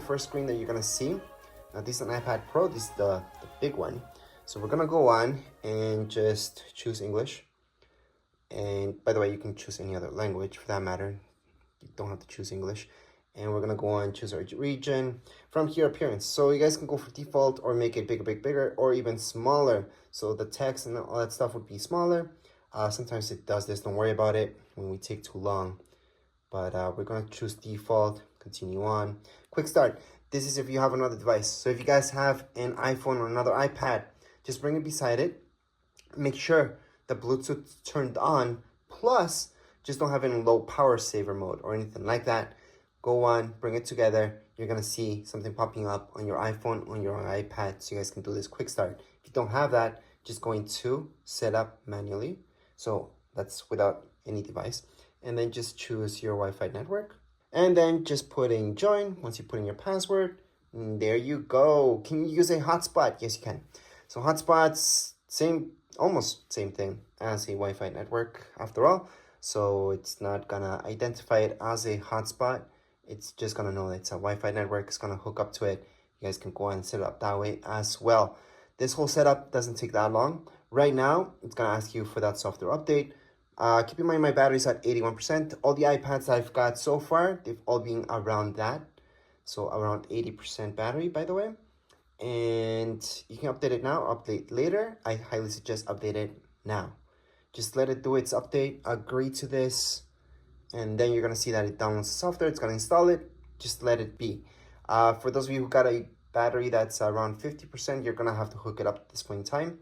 first screen that you're gonna see. Now this is an iPad Pro, this is the big one. So we're gonna go on and just choose English. And by the way, you can choose any other language for that matter. You don't have to choose English. And we're gonna go on, choose our region. From here, appearance. So you guys can go for default or make it bigger, or even smaller. So the text and all that stuff would be smaller. Sometimes it does this, don't worry about it when we take too long. But we're gonna choose default, continue on. Quick start. This is if you have another device. So if you guys have an iPhone or another iPad, just bring it beside it. Make sure the Bluetooth turned on, plus just don't have it in low power saver mode or anything like that. Go on, bring it together. You're gonna see something popping up on your iPhone, on your iPad, so you guys can do this quick start. If you don't have that, just go into setup manually. So that's without any device. And then just choose your Wi-Fi network. And then just put in join. Once you put in your password, there you go. Can you use a hotspot? Yes, you can. So hotspots, almost same thing as a Wi-Fi network after all. So it's not gonna identify it as a hotspot. It's just gonna know that it's a Wi-Fi network. It's gonna hook up to it. You guys can go and set it up that way as well. This whole setup doesn't take that long. Right now, it's gonna ask you for that software update. Keep in mind my battery's at 81%. All the iPads I've got so far, they've all been around that. So around 80% battery, by the way. And you can update it now, update later. I highly suggest update it now. Just let it do its update, agree to this, and then you're gonna see that it downloads the software, it's gonna install it, just let it be. For those of you who got a battery that's around 50%, you're gonna have to hook it up at this point in time.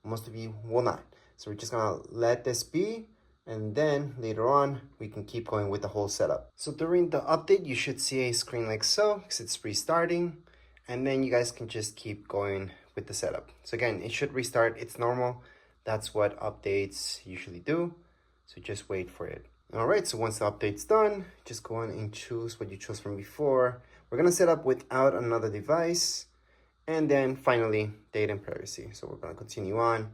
Most of you will not. So we're just gonna let this be, and then later on, we can keep going with the whole setup. So during the update, you should see a screen like so, because it's restarting, and then you guys can just keep going with the setup. So again, it should restart, it's normal. That's what updates usually do. So just wait for it. All right, so once the update's done, just go on and choose what you chose from before. We're gonna set up without another device. And then finally, data and privacy. So we're gonna continue on.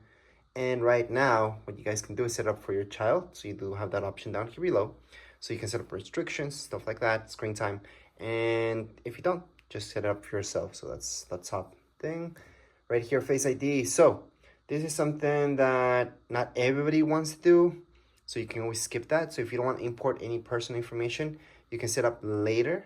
And right now, what you guys can do is set up for your child. So you do have that option down here below. So you can set up restrictions, stuff like that, screen time. And if you don't, just set it up for yourself. So that's the top thing. Right here, Face ID. So this is something that not everybody wants to do, so you can always skip that. So if you don't want to import any personal information, you can set up later.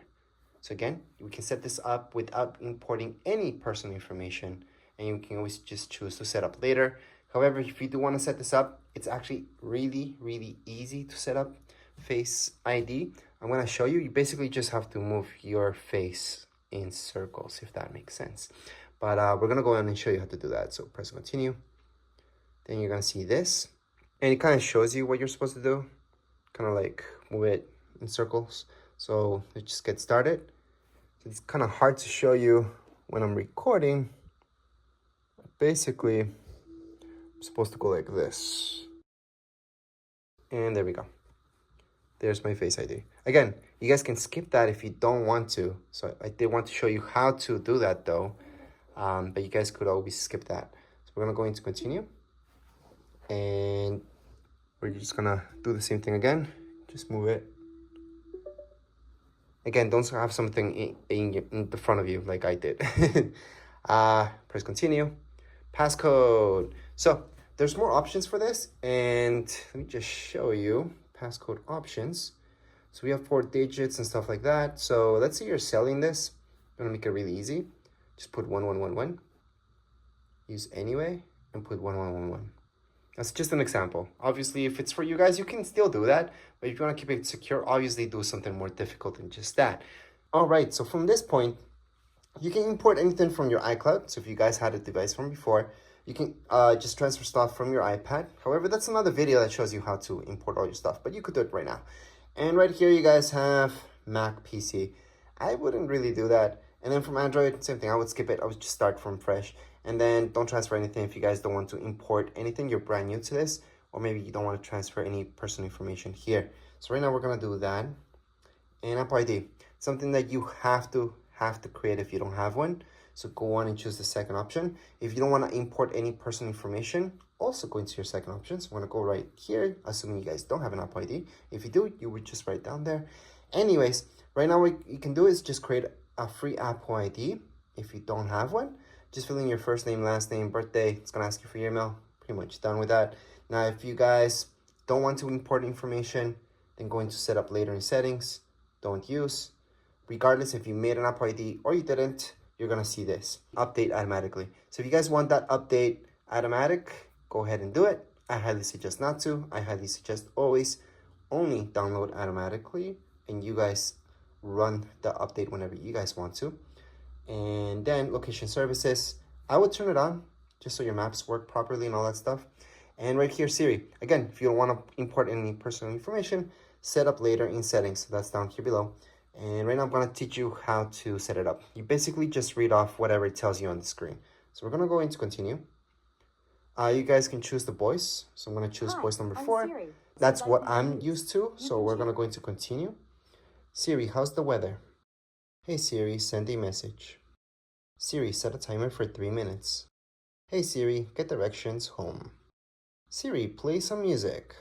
So again, we can set this up without importing any personal information, and you can always just choose to set up later. However, if you do want to set this up, it's actually really easy to set up Face ID. I'm going to show you. You basically just have to move your face in circles, if that makes sense. But we're going to go on and show you how to do that. So press continue. Then you're gonna see this, and it kind of shows you what you're supposed to do, kind of like move it in circles. So let's just get started. It's kind of hard to show you when I'm recording. Basically, I'm supposed to go like this, and there we go. There's my Face ID. Again, you guys can skip that if you don't want to. So I did want to show you how to do that though, but you guys could always skip that. So we're gonna go into continue. And we're just gonna do the same thing again. Just move it. Again, don't have something in the front of you like I did. Press continue. Passcode. So there's more options for this, and let me just show you passcode options. So we have 4 digits and stuff like that. So let's say you're selling this. I'm gonna make it really easy. Just put 1111. Use anyway and put 1111. That's just an example. Obviously, if it's for you guys, you can still do that. But if you want to keep it secure, obviously do something more difficult than just that. All right, so from this point, you can import anything from your iCloud. So if you guys had a device from before, you can just transfer stuff from your iPad. However, that's another video that shows you how to import all your stuff, but you could do it right now. And right here, you guys have Mac PC. I wouldn't really do that. And then from Android, same thing. I would skip it. I would just start from fresh. And then don't transfer anything if you guys don't want to import anything. You're brand new to this, or maybe you don't want to transfer any personal information here. So right now we're gonna do that. And Apple ID, something that you have to create if you don't have one. So go on and choose the second option. If you don't want to import any personal information, also go into your second option. So I'm gonna go right here, assuming you guys don't have an Apple ID. If you do, you would just write down there. Anyways, right now what you can do is just create a free Apple ID. If you don't have one, just fill in your first name, last name, birthday. It's gonna ask you for your email. Pretty much done with that. Now, if you guys don't want to import information, then go into setup later in settings. Don't use. Regardless if you made an Apple ID or you didn't, you're gonna see this update automatically. So if you guys want that update automatic, go ahead and do it. I highly suggest not to. I highly suggest always only download automatically, and you guys run the update whenever you guys want to. And then location services, I would turn it on just so your maps work properly and all that stuff. And right here, Siri, again, if you don't want to import any personal information, set up later in settings. So that's down here below. And right now I'm going to teach you how to set it up. You basically just read off whatever it tells you on the screen. So we're going to go into continue. You guys can choose the voice. So I'm going to choose voice number 4. Siri. That's what I'm used to. So we're going to go into continue. Siri, how's the weather? Hey Siri, send a message. Siri, set a timer for 3 minutes. Hey Siri, get directions home. Siri, play some music.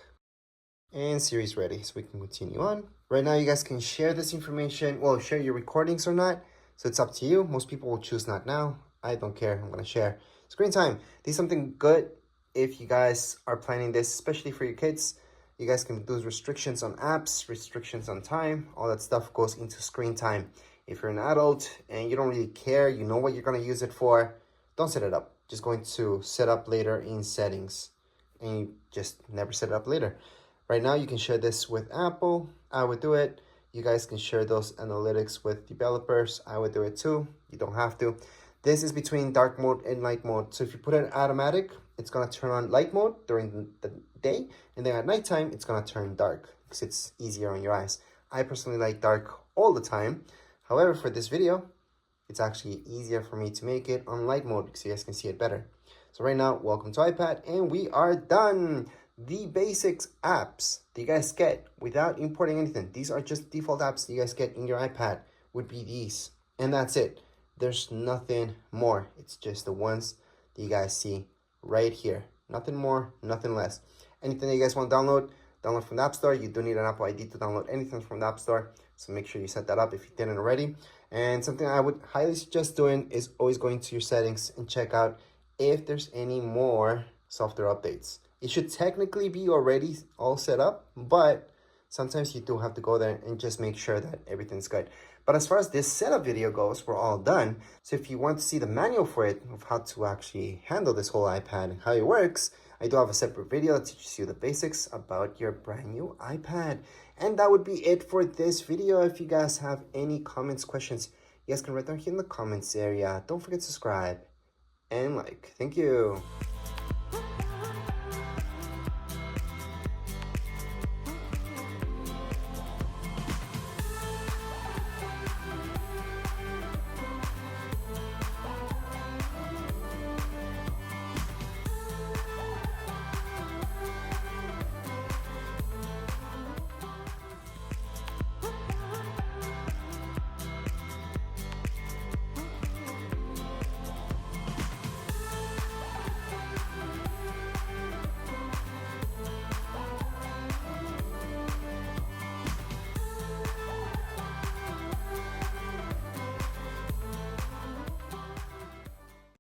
And Siri's ready, so we can continue on. Right now, you guys can share this information. Well, share your recordings or not. So it's up to you. Most people will choose not now. I don't care. I'm going to share. Screen time. This is something good if you guys are planning this, especially for your kids. You guys can do restrictions on apps, restrictions on time. All that stuff goes into screen time. If you're an adult and you don't really care, you know what you're going to use it for, don't set it up. Just going to set up later in settings. And you just never set it up later. Right now, you can share this with Apple. I would do it. You guys can share those analytics with developers. I would do it too. You don't have to. This is between dark mode and light mode. So if you put it automatic, it's going to turn on light mode during the day. And then at nighttime, it's going to turn dark because it's easier on your eyes. I personally like dark all the time. However, for this video, it's actually easier for me to make it on light mode because you guys can see it better. So right now, welcome to iPad, and we are done. The basics apps that you guys get without importing anything, these are just default apps that you guys get in your iPad, would be these. And that's it. There's nothing more. It's just the ones that you guys see right here. Nothing more, nothing less. Anything that you guys want to download from the App Store. You do need an Apple ID to download anything from the App Store. So make sure you set that up if you didn't already. And something I would highly suggest doing is always going to your settings and check out if there's any more software updates. It should technically be already all set up, but sometimes you do have to go there and just make sure that everything's good. But as far as this setup video goes, we're all done. So if you want to see the manual for it, of how to actually handle this whole iPad and how it works, I do have a separate video that teaches you the basics about your brand new iPad. And that would be it for this video. If you guys have any comments, questions, you guys can write down here in the comments area. Don't forget to subscribe and like. Thank you.